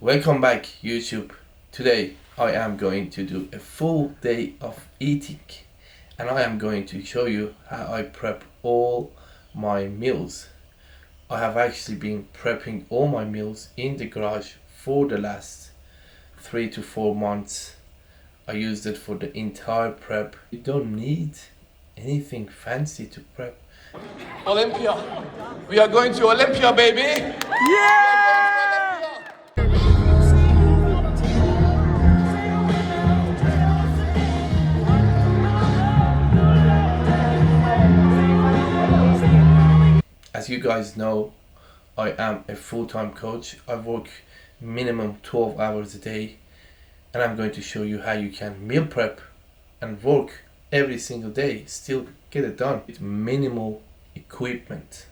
Welcome back YouTube. Today I am going to do a full day of eating and I am going to show you how I prep all my meals. I have actually been prepping all my meals in the garage for the last 3 to 4 months. I used it for the entire prep. You don't need anything fancy to prep. Olympia. We are going to Olympia, baby. As you guys know, I am a full-time coach. I work minimum 12 hours a day and I'm going to show you how you can meal prep and work every single day, still get it done with minimal equipment.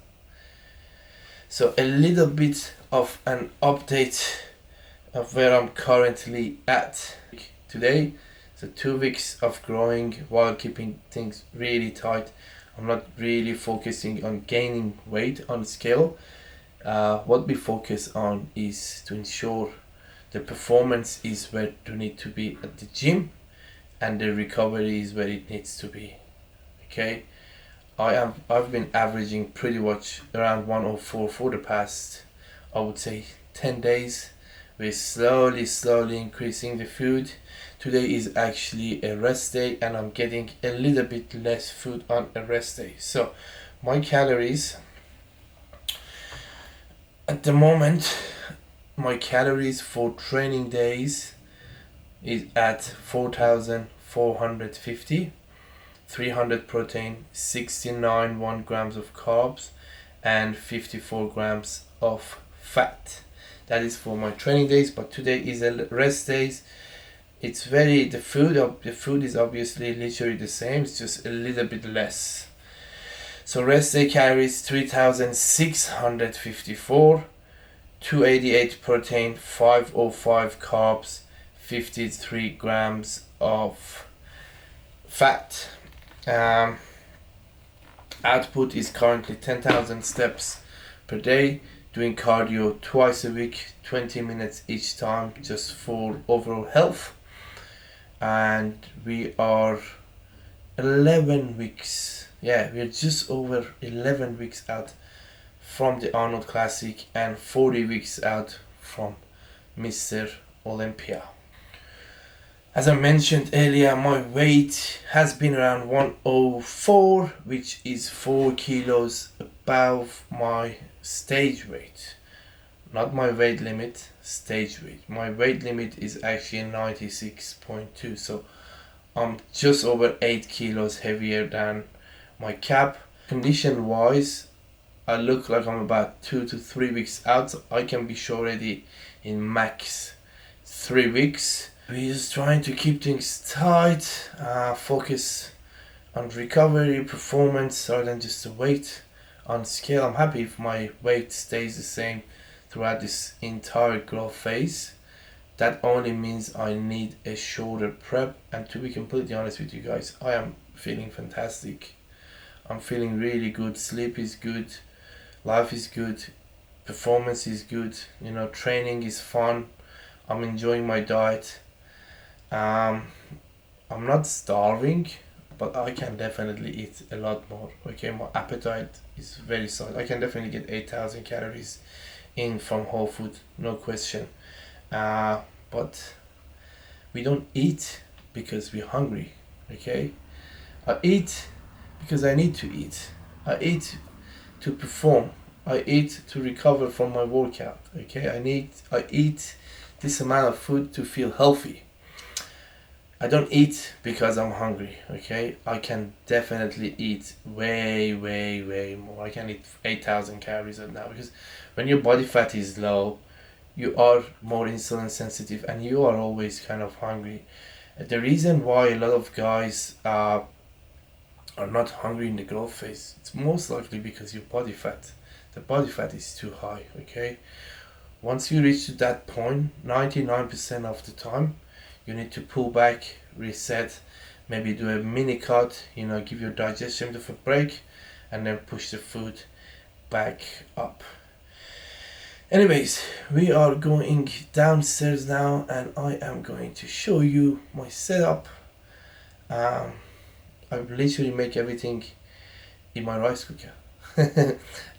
So a little bit of an update of where I'm currently at today. So 2 weeks of growing while keeping things really tight. I'm not really focusing on gaining weight on scale. What we focus on is to ensure the performance is where you need to be at the gym and the recovery is where it needs to be. Okay, I've been averaging pretty much around 104 for the past, I would say, 10 days. We're slowly increasing the food. Today is actually a rest day and I'm getting a little bit less food on a rest day. So my calories at the moment, my calories for training days is at 4,450, 300 protein, 69 1 grams of carbs and 54 grams of fat. That is for my training days, but today is a rest days. It's the food is obviously literally the same, it's just a little bit less. So rest day calories 3,654, 288 protein, 505 carbs, 53 grams of fat. Output is currently 10,000 steps per day, doing cardio twice a week, 20 minutes each time, just for overall health. And we are 11 weeks, we're just over 11 weeks out from the Arnold Classic and 40 weeks out from Mr Olympia. As I mentioned earlier, my weight has been around 104, which is 4 kilos above my stage weight. Not my weight limit, stage weight. My weight limit is actually 96.2, so I'm just over 8 kilos heavier than my cap. Condition wise, I look like I'm about 2 to 3 weeks out. So I can be show ready in max 3 weeks. We're just trying to keep things tight, focus on recovery, performance rather than just the weight on scale. I'm happy if my weight stays the same throughout this entire growth phase. That only means I need a shorter prep, and to be completely honest with you guys, I am feeling fantastic. I'm feeling really good. Sleep is good, life is good, performance is good, training is fun. I'm enjoying my diet. I'm not starving, but I can definitely eat a lot more. Okay, my appetite is very solid. I can definitely get 8,000 calories in from whole food, no question. But we don't eat because we're hungry. Okay, I eat because I need to eat. I eat to perform. I eat to recover from my workout. Okay, I eat this amount of food to feel healthy. I don't eat because I'm hungry. Okay, I can definitely eat way more. I can eat 8,000 calories now, because when your body fat is low, you are more insulin sensitive and you are always kind of hungry. The reason why a lot of guys are not hungry in the growth phase, it's most likely because the body fat is too high. Okay, once you reach to that point, 99% of the time you need to pull back, reset, maybe do a mini cut, give your digestion a break, and then push the food back up. Anyways, we are going downstairs now, and I am going to show you my setup. I literally make everything in my rice cooker.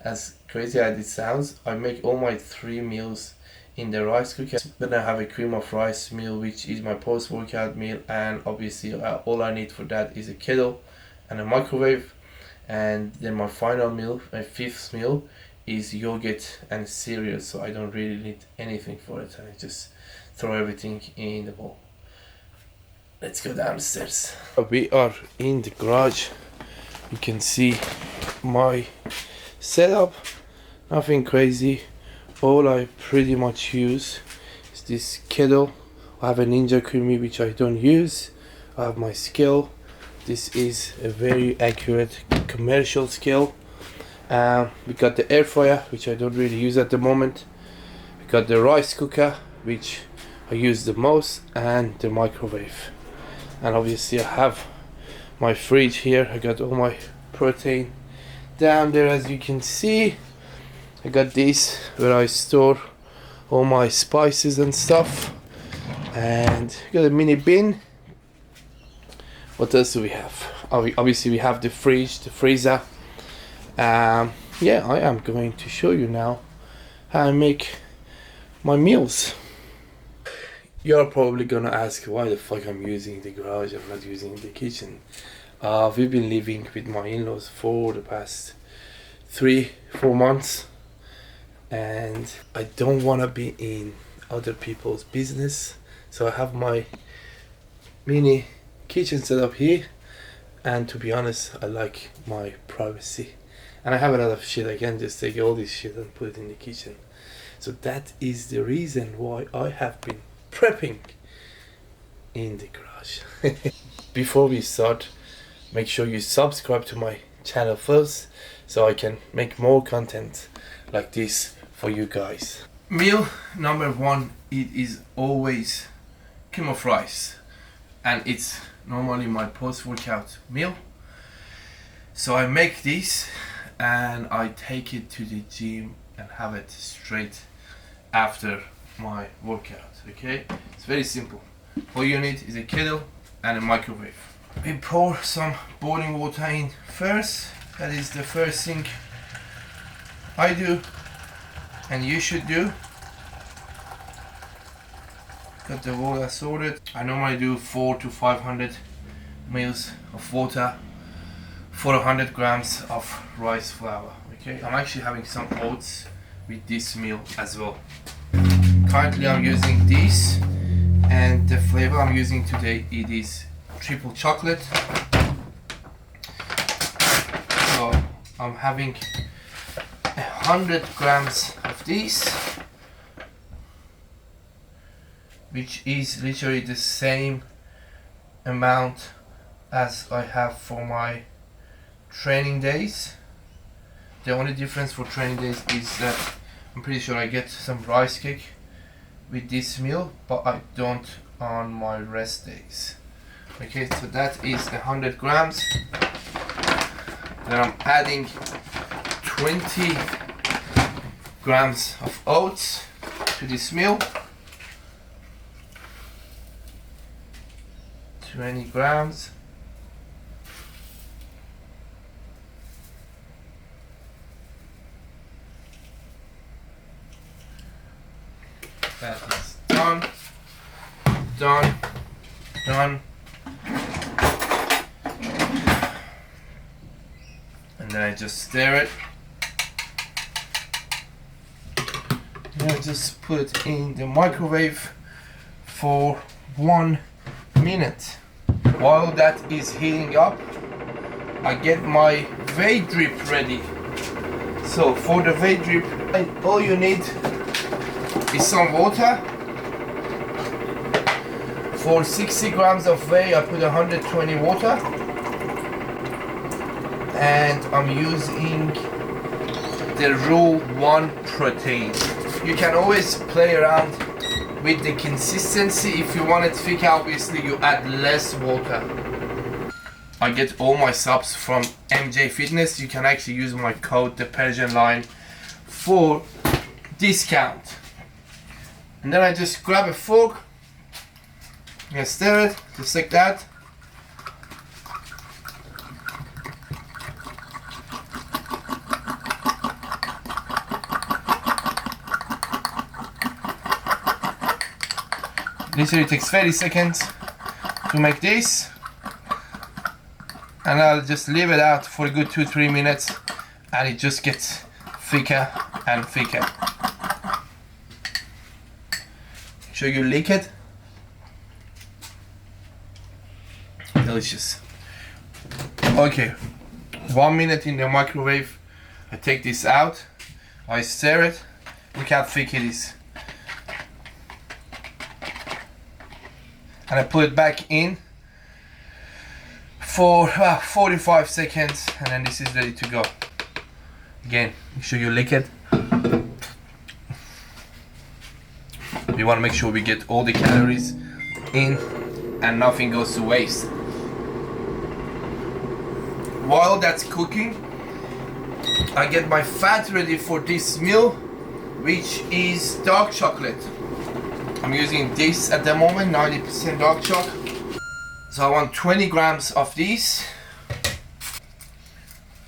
As crazy as it sounds, I make all my 3 meals in the rice cooker. Then I have a cream of rice meal, which is my post-workout meal, and obviously all I need for that is a kettle and a microwave. And then my final meal, my 5th meal, is yogurt and cereal, so I don't really need anything for it, and I just throw everything in the bowl. Let's go downstairs. We are in the garage. You can see my setup, nothing crazy. All I pretty much use is this kettle. I have a Ninja Creamy which I don't use. I have my scale. This is a very accurate commercial scale. We got the air fryer, which I don't really use at the moment. We got the rice cooker, which I use the most, and the microwave. And obviously I have my fridge here. I got all my protein down there, as you can see. I got this where I store all my spices and stuff, and got a mini bin. What else do we have? Obviously we have the fridge, the freezer. Yeah, I am going to show you now how I make my meals. You're probably gonna ask why the fuck I'm using the garage, I'm not using the kitchen. We've been living with my in-laws for the past 3-4 months, and I don't want to be in other people's business, so I have my mini kitchen set up here. And to be honest, I like my privacy, and I have a lot of shit. I can just take all this shit and put it in the kitchen. So that is the reason why I have been prepping in the garage. Before we start, make sure you subscribe to my channel first, so I can make more content like this for you guys. Meal number 1, it is always cream of rice, and it's normally my post-workout meal. So I make this and I take it to the gym and have it straight after my workout. Okay, it's very simple. All you need is a kettle and a microwave. We pour some boiling water in first. That is the first thing I do, and you should do. Got the water sorted. I normally do 400 to 500 mils of water, 400 grams of rice flour. Okay, I'm actually having some oats with this meal as well. Currently I'm using this, and the flavor I'm using today, it is triple chocolate. So I'm having 100 grams of this, which is literally the same amount as I have for my training days. The only difference for training days is that I'm pretty sure I get some rice cake with this meal, but I don't on my rest days. Okay, so that is 100 grams. Then I'm adding 20 grams of oats to this meal. 20 grams. That is done, done, done. And then I just stir it. And I just put it in the microwave for 1 minute. While that is heating up, I get my whey drip ready. So for the whey drip, all you need is some water. For 60 grams of whey, I put 120 water, and I'm using the Rule 1 protein. You can always play around with the consistency. If you want it thick, obviously you add less water. I get all my subs from MJ Fitness. You can actually use my code, the Persian line, for discount. And then I just grab a fork and stir it just like that. Literally takes 30 seconds to make this, and I'll just leave it out for a good 2-3 minutes, and it just gets thicker and thicker. Make sure you lick it. Delicious. Okay, 1 minute in the microwave. I take this out, I stir it. Look how thick it is. And I put it back in for 45 seconds, and then this is ready to go. Again, make sure you lick it. We want to make sure we get all the calories in and nothing goes to waste. While that's cooking, I get my fat ready for this meal, which is dark chocolate. I'm using this at the moment, 90% dark chocolate. So I want 20 grams of these.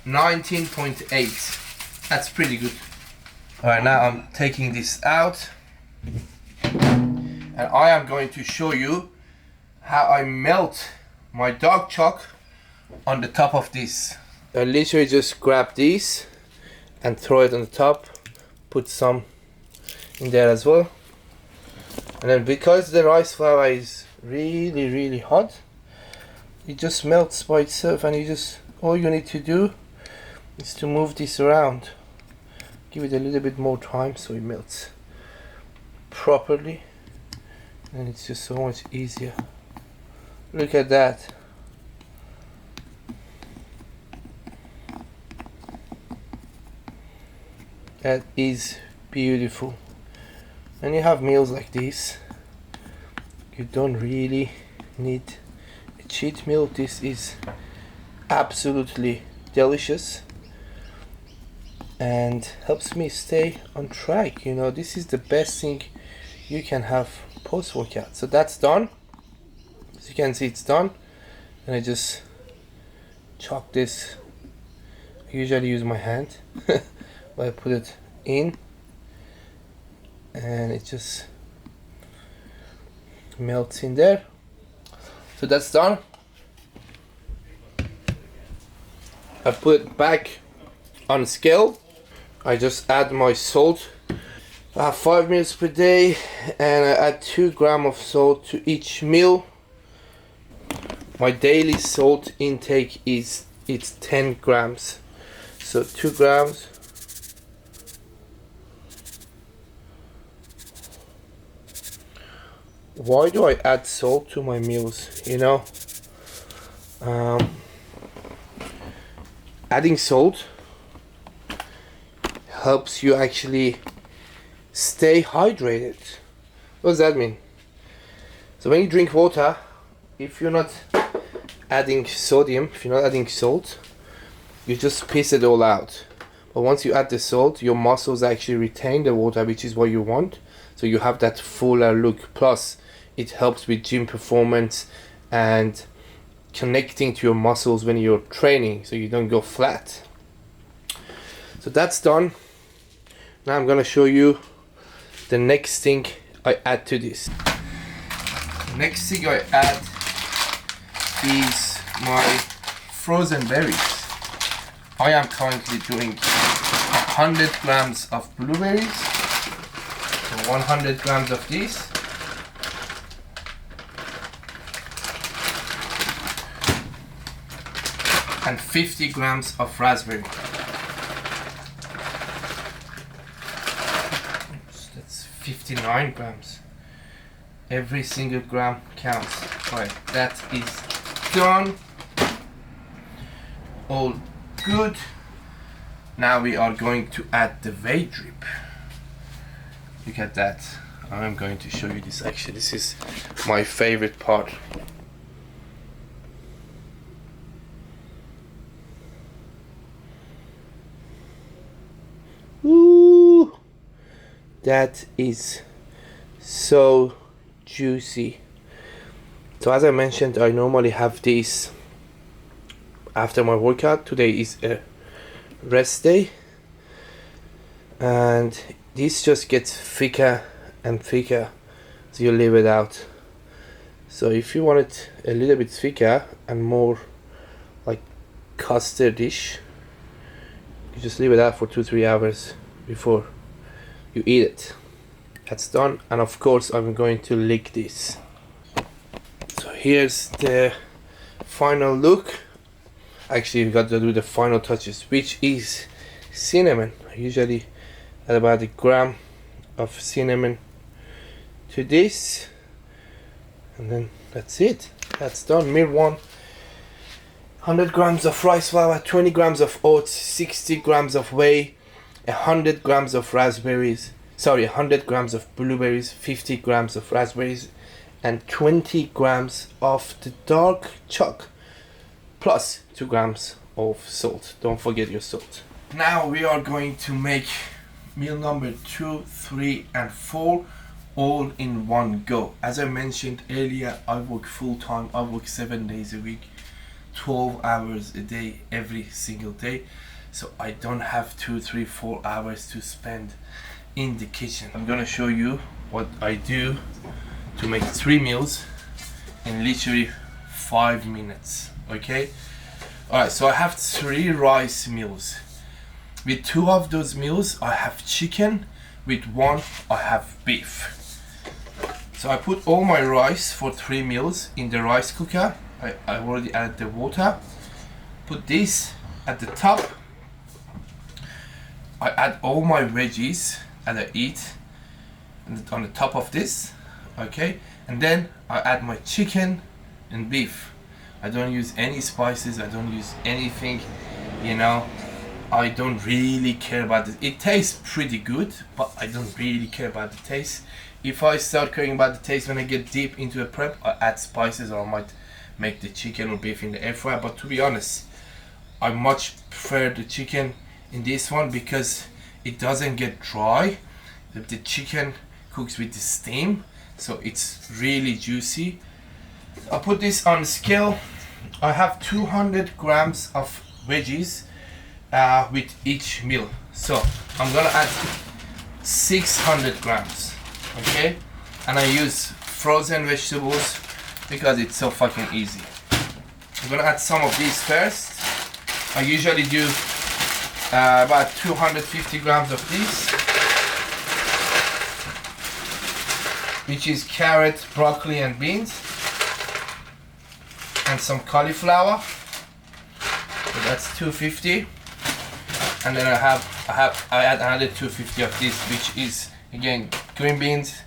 19.8. That's pretty good. Alright, now I'm taking this out. And I am going to show you how I melt my dark chocolate on the top of this. I literally just grab this and throw it on the top. Put some in there as well. And then because the rice flour is really hot, it just melts by itself, and all you need to do is to move this around. Give it a little bit more time so it melts properly, and it's just so much easier. Look at that. That is beautiful. When you have meals like this, you don't really need a cheat meal. This is absolutely delicious and helps me stay on track. You know, this is the best thing you can have post-workout. So that's done. As you can see, it's done. And I just chop this. I usually use my hand, but I put it in, and it just melts in there. So that's done. I put it back on scale. I just add my salt. I have 5 meals per day, and I add 2 grams of salt to each meal. My daily salt intake is 10 grams. So 2 grams. Why do I add salt to my meals? You know, adding salt helps you actually stay hydrated. What does that mean? So when you drink water, if you're not adding sodium, if you're not adding salt, you just piss it all out. But once you add the salt, your muscles actually retain the water, which is what you want. So you have that fuller look. Plus, it helps with gym performance and connecting to your muscles when you're training, so you don't go flat. So that's done. Now I'm gonna show you the next thing I add to this. The next thing I add is my frozen berries. I am currently doing 100 grams of blueberries, so 100 grams of these. And 50 grams of raspberry. That's 59 grams. Every single gram counts. Right, that is done. All good. Now we are going to add the whey drip. Look at that. I'm going to show you this. Actually, this is my favorite part. Ooh, That is so juicy. So as I mentioned, I normally have this after my workout. Today is a rest day, and this just gets thicker and thicker as you leave it out. So if you want it a little bit thicker and more like custardish, you just leave it out for 2-3 hours before you eat it. That's done, and of course I'm going to lick this. So here's the final look. Actually, we got to do the final touches, which is cinnamon. I usually add about 1 gram of cinnamon to this, and then that's it. That's done. Meal 1: 100 grams of rice flour, 20 grams of oats, 60 grams of whey, 100 grams of raspberries, 100 grams of blueberries, 50 grams of raspberries, and 20 grams of the dark chocolate, plus 2 grams of salt. Don't forget your salt. Now we are going to make meal number 2, 3, and 4 all in one go. As I mentioned earlier, I work full time. I work 7 days a week, 12 hours a day, every single day. So I don't have 2, 3, 4 hours to spend in the kitchen. I'm gonna show you what I do to make 3 meals in literally 5 minutes. Okay, alright, so I have 3 rice meals. With 2 of those meals I have chicken, with 1 I have beef. So I put all my rice for 3 meals in the rice cooker. I already added the water. Put this at the top. I add all my veggies and I eat on the top of this. Okay, and then I add my chicken and beef. I don't use any spices, I don't use anything, you know. I don't really care about it. It tastes pretty good, but I don't really care about the taste. If I start caring about the taste when I get deep into a prep, I add spices, or I might make the chicken or beef in the air fryer. But to be honest, I much prefer the chicken in this one because it doesn't get dry. The chicken cooks with the steam, so it's really juicy. I put this on scale. I have 200 grams of veggies with each meal, so I'm gonna add 600 grams. Okay, and I use frozen vegetables because it's so fucking easy. I'm gonna add some of these first. I usually do about 250 grams of these, which is carrot, broccoli, and beans, and some cauliflower. So that's 250, and then I add another 250 of this, which is again green beans.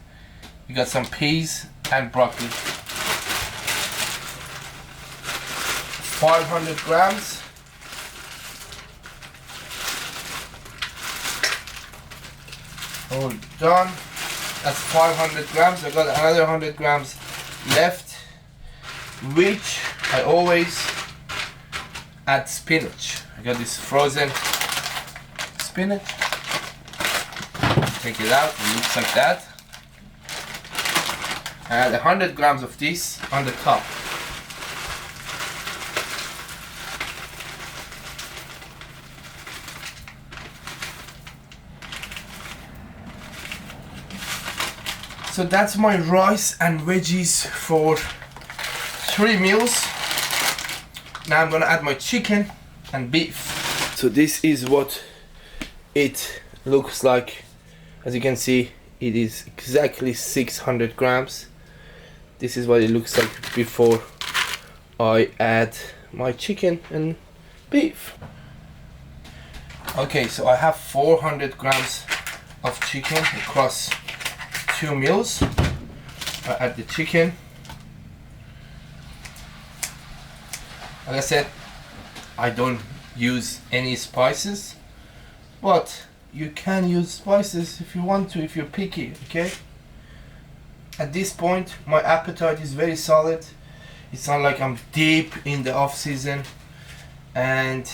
We got some peas and broccoli. 500 grams. All done. That's 500 grams. I got another 100 grams left, which I always add spinach. I got this frozen spinach. Take it out, it looks like that. I add 100 grams of this on the top. So that's my rice and veggies for 3 meals. Now I'm gonna add my chicken and beef. So this is what it looks like. As you can see, it is exactly 600 grams. This is what it looks like before I add my chicken and beef. Okay, so I have 400 grams of chicken across 2 meals. I add the chicken. Like I said, I don't use any spices, but you can use spices if you want to, if you're picky. Okay, at this point my appetite is very solid. It's not like I'm deep in the off season and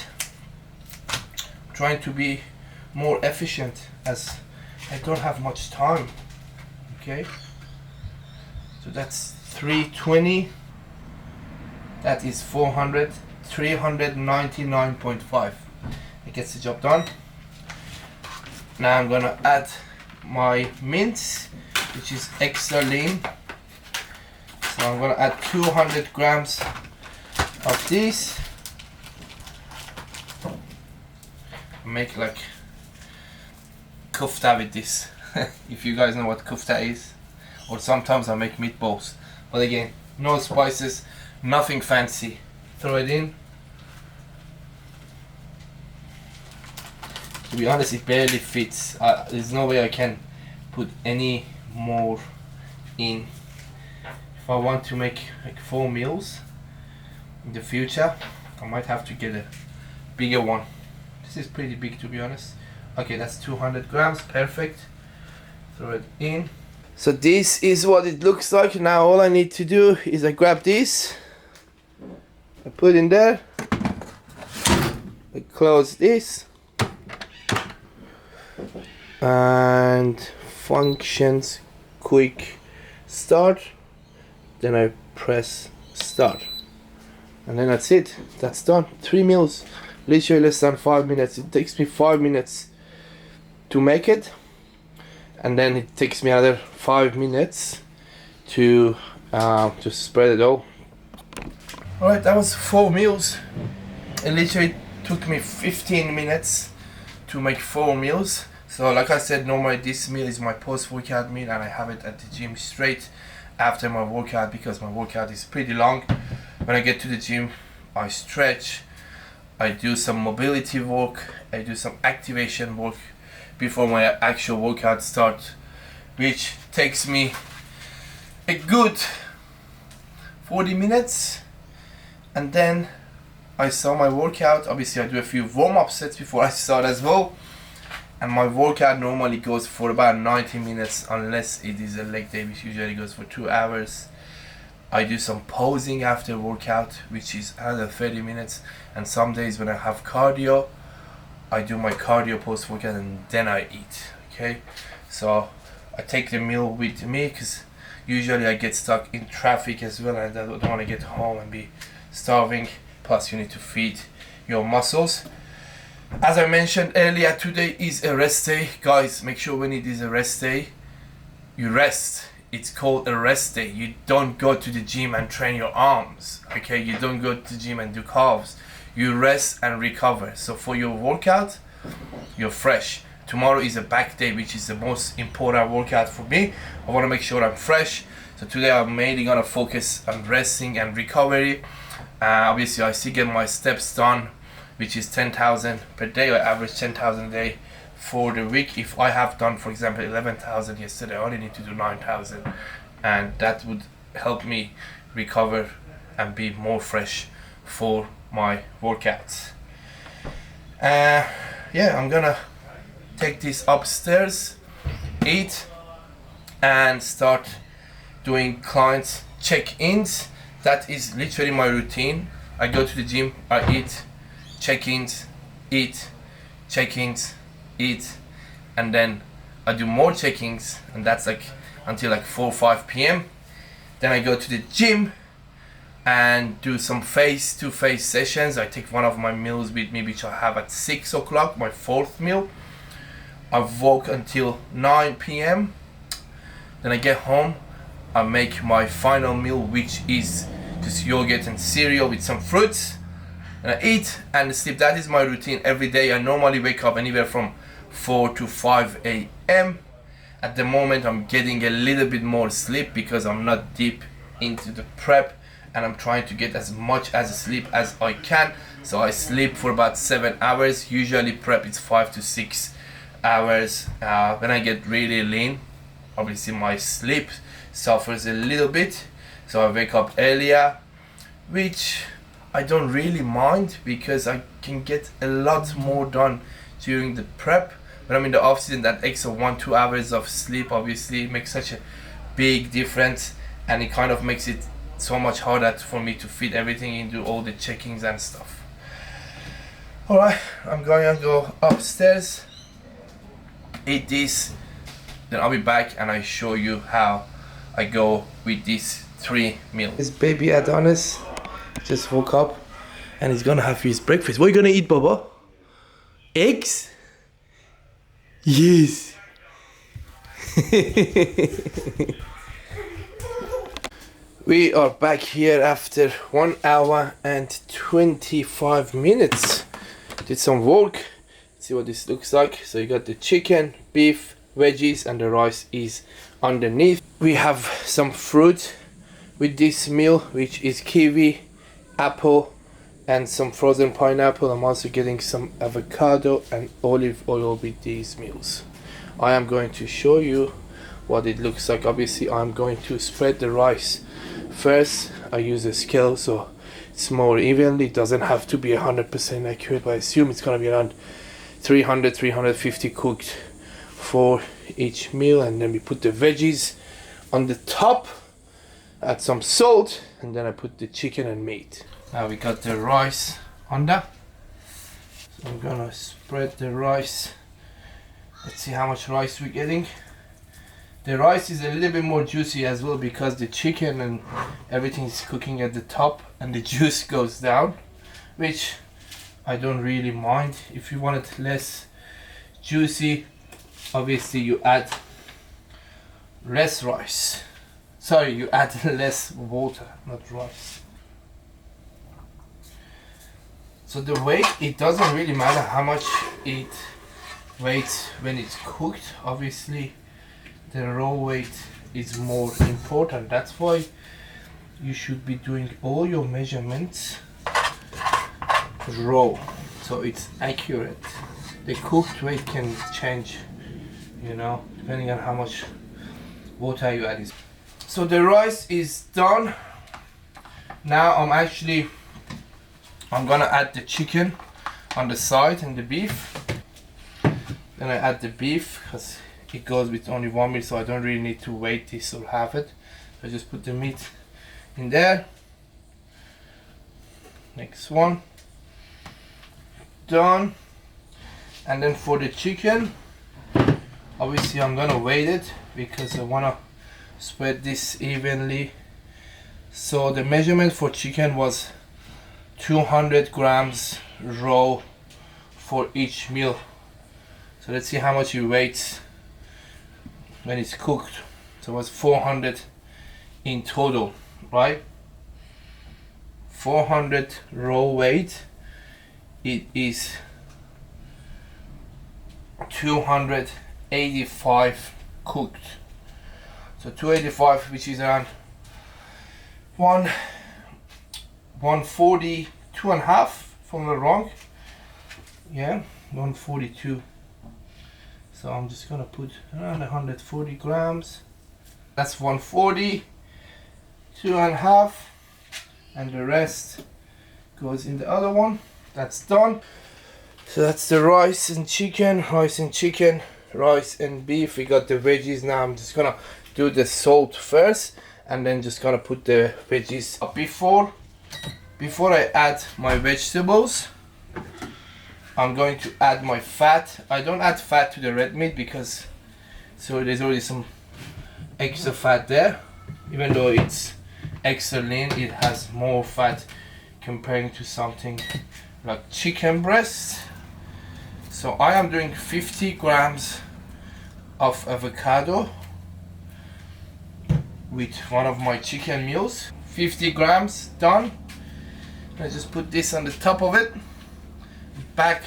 trying to be more efficient as I don't have much time. Okay, so that's 320. That is 400, 399.5. It gets the job done. Now I'm gonna add my mince, which is extra lean. So I'm gonna add 200 grams of this. Make like kofta with this. If you guys know what kofta is, or sometimes I make meatballs, but again, no spices, nothing fancy. Throw it in. To be honest, it barely fits. There's no way I can put any more in. If I want to make like 4 meals in the future, I might have to get a bigger one. This is pretty big, to be honest. Okay, that's 200 grams, perfect. Throw it in. So this is what it looks like. Now all I need to do is I grab this, I put in there, I close this, and functions quick start, then I press start, and then that's it. That's done. 3 meals, literally less than 5 minutes. It takes me 5 minutes to make it, and then it takes me another 5 minutes to spread it all. Alright, that was 4 meals. It literally took me 15 minutes to make 4 meals. So like I said, normally this meal is my post-workout meal, and I have it at the gym straight after my workout because my workout is pretty long. When I get to the gym, I stretch, I do some mobility work, I do some activation work before my actual workout starts, which takes me a good 40 minutes, and then I start my workout. Obviously I do a few warm-up sets before I start as well, and my workout normally goes for about 90 minutes unless it is a leg day, which usually goes for 2 hours. I do some posing after workout, which is another 30 minutes, and some days when I have cardio, I do my cardio post workout and then I eat. Okay, so I take the meal with me because usually I get stuck in traffic as well, and I don't want to get home and be starving. Plus you need to feed your muscles. As I mentioned earlier, today is a rest day. Guys, make sure when it is a rest day, you rest. It's called a rest day. You don't go to the gym and train your arms. Okay, you don't go to the gym and do calves. You rest and recover. So for your workout, you're fresh. Tomorrow is a back day, which is the most important workout for me. I want to make sure I'm fresh. So today I'm mainly gonna focus on resting and recovery. Obviously I still get my steps done, which is 10,000 per day. I average 10,000 a day for the week. If I have done, for example, 11,000 yesterday, I only need to do 9,000, and that would help me recover and be more fresh for my workouts. Yeah, I'm gonna take this upstairs, eat, and start doing clients check-ins. That is literally my routine. I go to the gym, I eat, check-ins, eat, check-ins, eat, and then I do more check-ins, and that's like until like 4 or 5 p.m. Then I go to the gym and do some face-to-face sessions. I take one of my meals with me, which I have at 6 o'clock, my 4th meal. I walk until 9 p.m. Then I get home, I make my final meal, which is just yogurt and cereal with some fruits, and I eat and sleep. That is my routine every day. I normally wake up anywhere from 4 to 5 a.m. At the moment I'm getting a little bit more sleep because I'm not deep into the prep, and I'm trying to get as much as sleep as I can. So I sleep for about 7 hours. Usually prep is 5 to 6 hours. When I get really lean, obviously my sleep suffers a little bit, so I wake up earlier, which I don't really mind because I can get a lot more done during the prep. When I'm in the off season, that extra 1-2 hours of sleep obviously makes such a big difference, and it kind of makes it so much harder for me to fit everything into all the check-ins and stuff. Alright, I'm going to go upstairs, eat this, then I'll be back and I show you how I go with these 3 meals. His baby Adonis just woke up and he's gonna have his breakfast. What are you gonna eat, Baba? Eggs? Yes. We are back here after 1 hour and 25 minutes. Did some work. See what this looks like. So you got the chicken, beef, veggies, and the rice is underneath. We have some fruit with this meal, which is kiwi, apple, and some frozen pineapple. I'm also getting some avocado and olive oil with these meals. I am going to show you what it looks like. Obviously I'm going to spread the rice first. I use a scale so it's more evenly. It doesn't have to be 100% accurate, but I assume it's gonna be around 300-350 cooked for each meal. And then we put the veggies on the top, add some salt, and then I put the chicken and meat. Now we got the rice under, so I'm gonna spread the rice. Let's see how much rice we're getting. The rice is a little bit more juicy as well because the chicken and everything is cooking at the top and the juice goes down, which I don't really mind. If you want it less juicy, obviously you add less rice. Sorry, you add less water, not rice. So the weight, it doesn't really matter how much it weighs when it's cooked. Obviously the raw weight is more important. That's why you should be doing all your measurements raw, so it's accurate. The cooked weight can change, you know, depending on how much water you add. So the rice is done. Now I'm gonna add the chicken on the side and the beef. Then I add the beef because it goes with only 1 meal, so I don't really need to weight this or have it. So I just put the meat in there. Next one. Done. And then for the chicken, obviously I'm gonna weight it because I wanna spread this evenly. So the measurement for chicken was 200 grams raw for each meal. So let's see how much it weighs when it's cooked. So it was 400 in total, right? 400 raw weight. It is 285 cooked. So 285, which is around 142 and a half, if I'm not wrong. Yeah, 142. So I'm just gonna put around 140 grams. That's 140, 2 and a half, and the rest goes in the other one. That's done. So that's the rice and chicken, rice and chicken, rice and beef. We got the veggies now. I'm just gonna do the salt first and then just gonna put the veggies. Before I add my vegetables, I'm going to add my fat. I don't add fat to the red meat because so there's already some extra fat there. Even though it's extra lean, it has more fat comparing to something like chicken breast. So I am doing 50 grams of avocado with one of my chicken meals. 50 grams done. I just put this on the top of it, back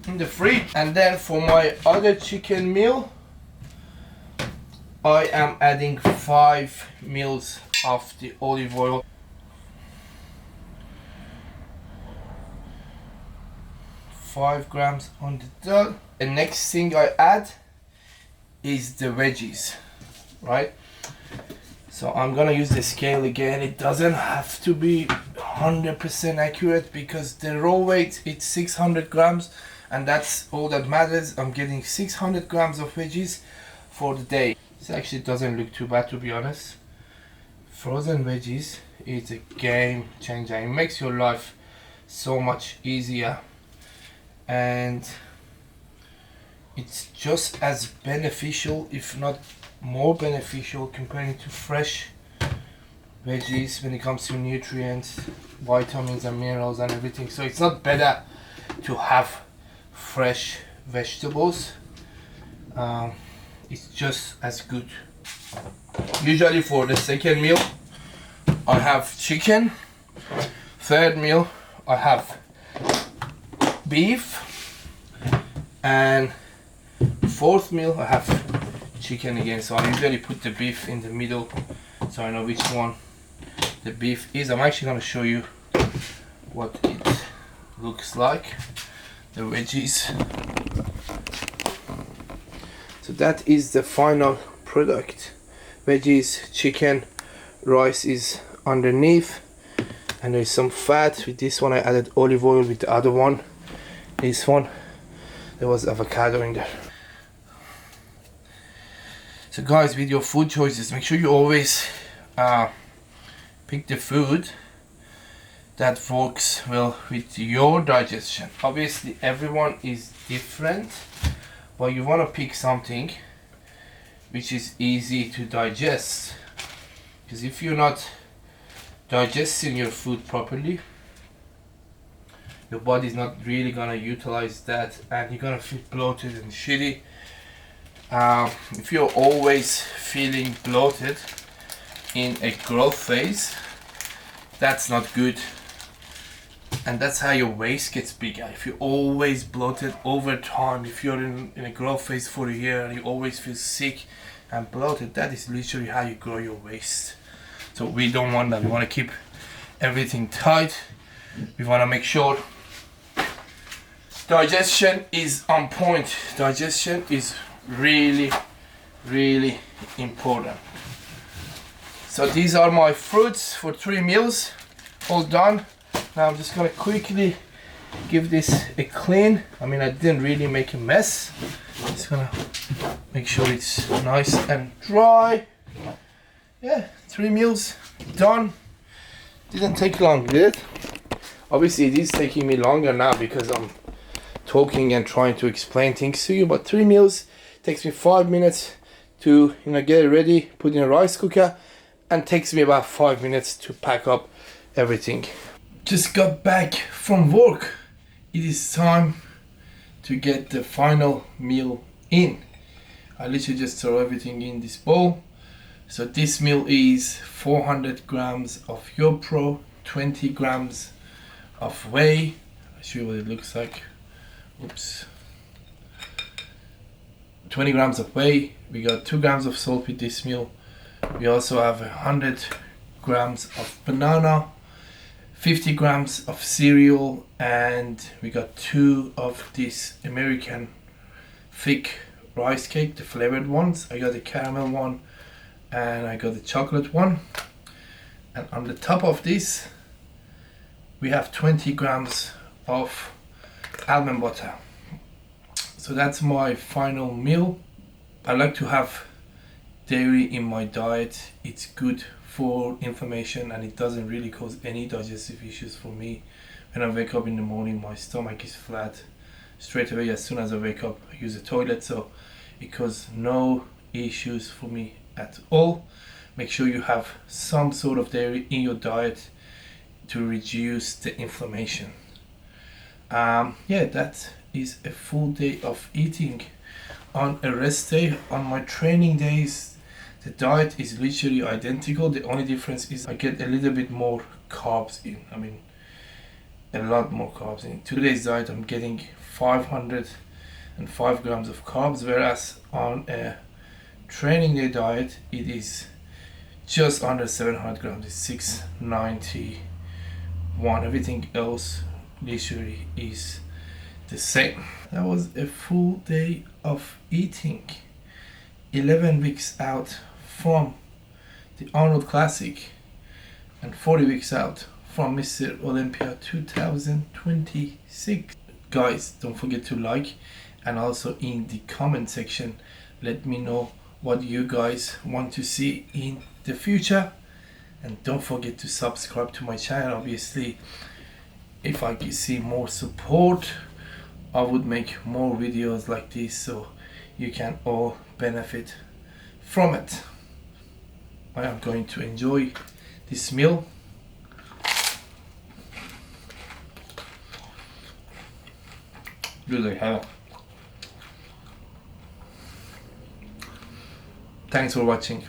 in the fridge. And then for my other chicken meal, I am adding 5 mils of the olive oil. 5 grams on the dot. The next thing I add is the veggies, right? So I'm gonna use the scale again. It doesn't have to be 100% accurate because the raw weight it's 600 grams and that's all that matters. I'm getting 600 grams of veggies for the day. This actually doesn't look too bad, to be honest. Frozen veggies is a game changer. It makes your life so much easier and it's just as beneficial, if not more beneficial, comparing to fresh veggies when it comes to nutrients, vitamins and minerals and everything. So it's not better to have fresh vegetables, it's just as good. Usually for the second meal I have chicken, third meal I have beef, and fourth meal I have chicken again. So I usually put the beef in the middle so I know which one the beef is. I'm actually going to show you what it looks like, the veggies. So that is the final product. Veggies, chicken, rice is underneath, and there's some fat. With this one I added olive oil, with the other one, this one, there was avocado in there. So guys, with your food choices, make sure you always pick the food that works well with your digestion. Obviously everyone is different, but you want to pick something which is easy to digest, because if you're not digesting your food properly, your body's not really gonna utilize that and you're gonna feel bloated and shitty. If you're always feeling bloated in a growth phase, that's not good, and that's how your waist gets bigger. If you're always bloated over time, if you're in a growth phase for a year and you always feel sick and bloated, that is literally how you grow your waist. So we don't want that. We want to keep everything tight. We want to make sure digestion is on point. Digestion is really important. So these are my fruits for 3 meals, all done. Now I'm just gonna quickly give this a clean. I mean, I didn't really make a mess. Just gonna make sure it's nice and dry. Yeah, 3 meals done. Didn't take long, did it? Obviously it is taking me longer now because I'm talking and trying to explain things to you, but 3 meals takes me 5 minutes to get it ready, put in a rice cooker, and takes me about 5 minutes to pack up everything. Just got back from work. It is time to get the final meal in. I literally just throw everything in this bowl. So this meal is 400 grams of YoPro, 20 grams of whey. I'll show you what it looks like. Oops. 20 grams of whey. We got 2 grams of salt with this meal. We also have 100 grams of banana, 50 grams of cereal, and we got 2 of this American thick rice cake, the flavored ones. I got the caramel one and I got the chocolate one. And on the top of this we have 20 grams of almond butter. So that's my final meal. I like to have dairy in my diet. It's good for inflammation and it doesn't really cause any digestive issues for me. When I wake up in the morning, my stomach is flat straight away. As soon as I wake up, I use the toilet, so it causes no issues for me at all. Make sure you have some sort of dairy in your diet to reduce the inflammation. Yeah, that is a full day of eating. On a rest day, on my training days, the diet is literally identical. The only difference is I get a little bit more carbs in. I mean, a lot more carbs in. Today's diet, I'm getting 505 grams of carbs, whereas on a training day diet, it is just under 700 grams. It's 691. Everything else literally is the same. That was a full day of eating. 11 weeks out from the Arnold Classic and 40 weeks out from Mr Olympia 2026. Guys, don't forget to like, and also in the comment section let me know what you guys want to see in the future, and don't forget to subscribe to my channel. Obviously, if I can see more support I would make more videos like this so you can all benefit from it. I am going to enjoy this meal. Really hell. Thanks for watching.